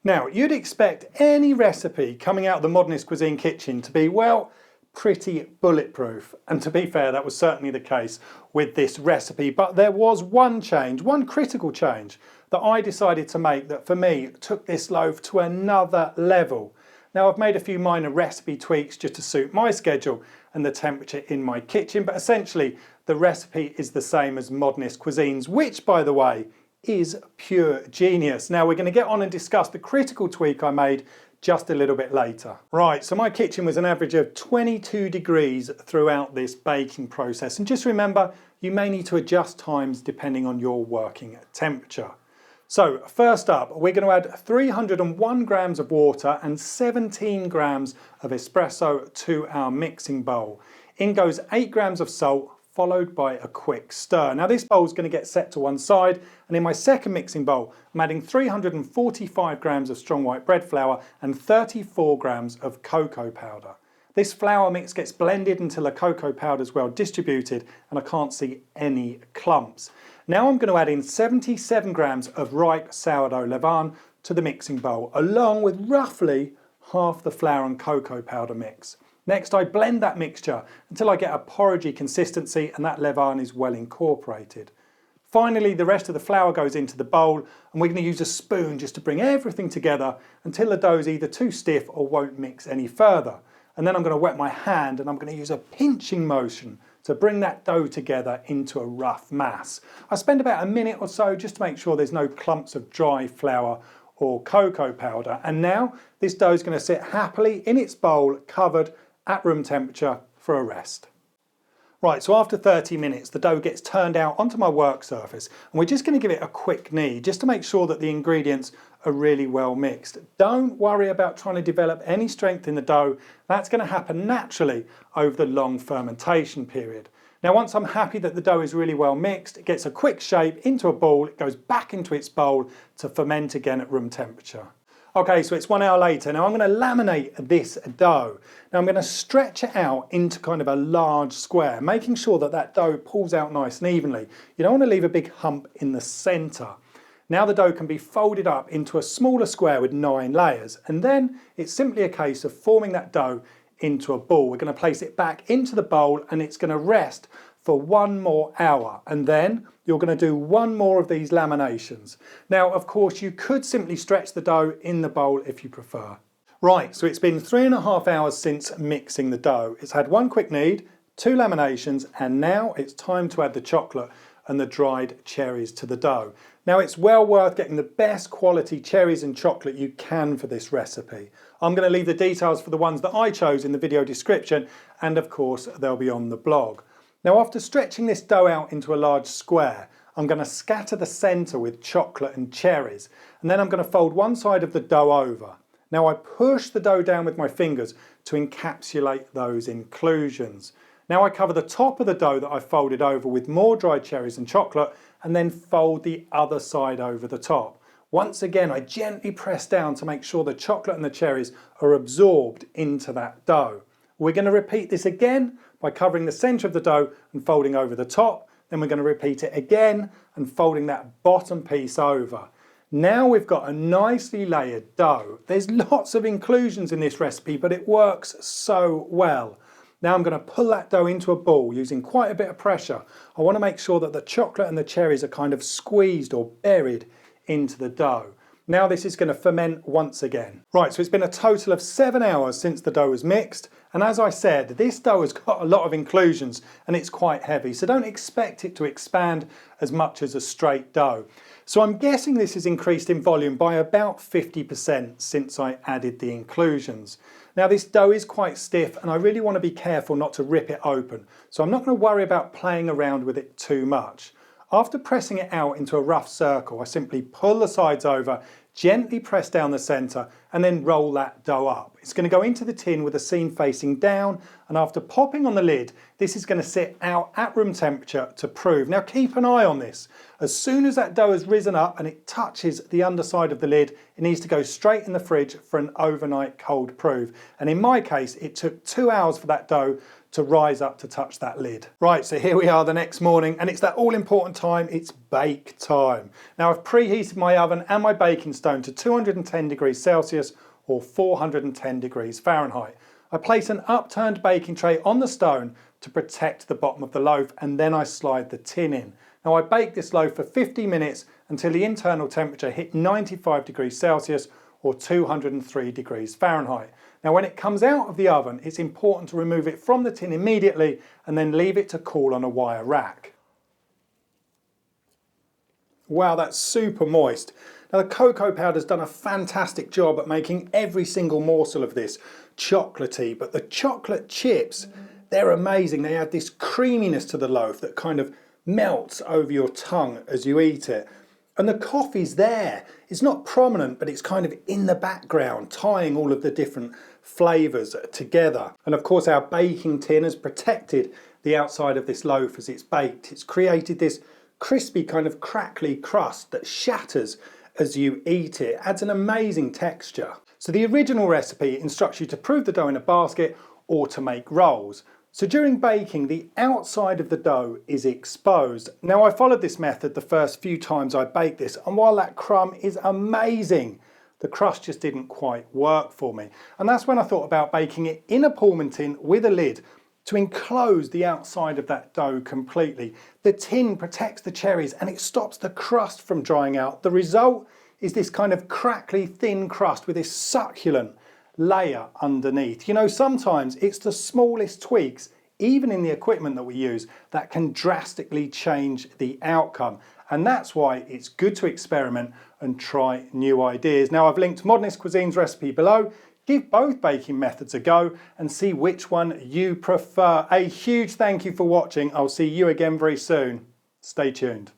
Now, you'd expect any recipe coming out of the Modernist Cuisine kitchen to be, well, pretty bulletproof. And to be fair, that was certainly the case with this recipe. But there was one change, one critical change that I decided to make that for me took this loaf to another level. Now, I've made a few minor recipe tweaks just to suit my schedule and the temperature in my kitchen, but essentially the recipe is the same as Modernist Cuisines, which, by the way, is pure genius. Now, we're going to get on and discuss the critical tweak I made just a little bit later. Right, so my kitchen was an average of 22 degrees throughout this baking process. And just remember, you may need to adjust times depending on your working temperature. So first up, we're going to add 301 grams of water and 17 grams of espresso to our mixing bowl. In goes 8 grams of salt, followed by a quick stir. Now this bowl is going to get set to one side, and in my second mixing bowl, I'm adding 345 grams of strong white bread flour and 34 grams of cocoa powder. This flour mix gets blended until the cocoa powder is well distributed and I can't see any clumps. Now I'm going to add in 77 grams of ripe sourdough levain to the mixing bowl, along with roughly half the flour and cocoa powder mix. Next, I blend that mixture until I get a porridgey consistency and that levain is well incorporated. Finally, the rest of the flour goes into the bowl and we're going to use a spoon just to bring everything together until the dough is either too stiff or won't mix any further. And then I'm going to wet my hand and I'm going to use a pinching motion to bring that dough together into a rough mass. I spend about a minute or so just to make sure there's no clumps of dry flour or cocoa powder. And now this dough is going to sit happily in its bowl, covered at room temperature for a rest. Right, so after 30 minutes, the dough gets turned out onto my work surface and we're just going to give it a quick knead just to make sure that the ingredients are really well mixed. Don't worry about trying to develop any strength in the dough. That's going to happen naturally over the long fermentation period. Now, once I'm happy that the dough is really well mixed, it gets a quick shape into a ball, it goes back into its bowl to ferment again at room temperature. Okay, so it's 1 hour later. Now I'm going to laminate this dough. Now I'm going to stretch it out into kind of a large square, making sure that that dough pulls out nice and evenly. You don't want to leave a big hump in the center. Now the dough can be folded up into a smaller square with 9 layers, and then it's simply a case of forming that dough into a ball. We're going to place it back into the bowl and it's going to rest for 1 more hour, and then you're going to do 1 more of these laminations. Now, of course, you could simply stretch the dough in the bowl if you prefer. Right, so it's been 3.5 hours since mixing the dough. It's had 1 quick knead, 2 laminations, and now it's time to add the chocolate and the dried cherries to the dough. Now, it's well worth getting the best quality cherries and chocolate you can for this recipe. I'm going to leave the details for the ones that I chose in the video description, and of course, they'll be on the blog. Now, after stretching this dough out into a large square, I'm going to scatter the center with chocolate and cherries, and then I'm going to fold one side of the dough over. Now, I push the dough down with my fingers to encapsulate those inclusions. Now I cover the top of the dough that I folded over with more dried cherries and chocolate, and then fold the other side over the top. Once again, I gently press down to make sure the chocolate and the cherries are absorbed into that dough. We're going to repeat this again by covering the center of the dough and folding over the top. Then we're going to repeat it again and folding that bottom piece over. Now we've got a nicely layered dough. There's lots of inclusions in this recipe, but it works so well. Now I'm going to pull that dough into a ball using quite a bit of pressure. I want to make sure that the chocolate and the cherries are kind of squeezed or buried into the dough. Now this is going to ferment once again. Right, so it's been a total of 7 hours since the dough was mixed, and as I said, this dough has got a lot of inclusions and it's quite heavy, so don't expect it to expand as much as a straight dough. So I'm guessing this has increased in volume by about 50% since I added the inclusions. Now this dough is quite stiff and I really want to be careful not to rip it open, so I'm not going to worry about playing around with it too much. After pressing it out into a rough circle, I simply pull the sides over, gently press down the center, and then roll that dough up. It's going to go into the tin with the seam facing down, and after popping on the lid, this is going to sit out at room temperature to prove. Now keep an eye on this. As soon as that dough has risen up and it touches the underside of the lid, it needs to go straight in the fridge for an overnight cold prove. And in my case, it took 2 hours for that dough to rise up to touch that lid. Right, so here we are the next morning, and it's that all important time, it's bake time. Now I've preheated my oven and my baking stone to 210 degrees Celsius or 410 degrees Fahrenheit. I place an upturned baking tray on the stone to protect the bottom of the loaf, and then I slide the tin in. Now I bake this loaf for 50 minutes until the internal temperature hit 95 degrees Celsius or 203 degrees Fahrenheit. Now when it comes out of the oven, it's important to remove it from the tin immediately and then leave it to cool on a wire rack. Wow, that's super moist. Now the cocoa powder's done a fantastic job at making every single morsel of this chocolatey, but the chocolate chips, they're amazing. They add this creaminess to the loaf that kind of melts over your tongue as you eat it. And the coffee's there. It's not prominent, but it's kind of in the background, tying all of the different flavours together. And of course our baking tin has protected the outside of this loaf as it's baked. It's created this crispy kind of crackly crust that shatters as you eat it. It adds an amazing texture. So the original recipe instructs you to prove the dough in a basket or to make rolls. So during baking, the outside of the dough is exposed. Now I followed this method the first few times I baked this, and while that crumb is amazing, the crust just didn't quite work for me. And that's when I thought about baking it in a Pullman tin with a lid to enclose the outside of that dough completely. The tin protects the cherries and it stops the crust from drying out. The result is this kind of crackly thin crust with this succulent layer underneath. You know, sometimes it's the smallest tweaks, even in the equipment that we use, that can drastically change the outcome. And that's why it's good to experiment and try new ideas. Now I've linked Modernist Cuisines recipe below. Give both baking methods a go and see which one you prefer. A huge thank you for watching. I'll see you again very soon. Stay tuned.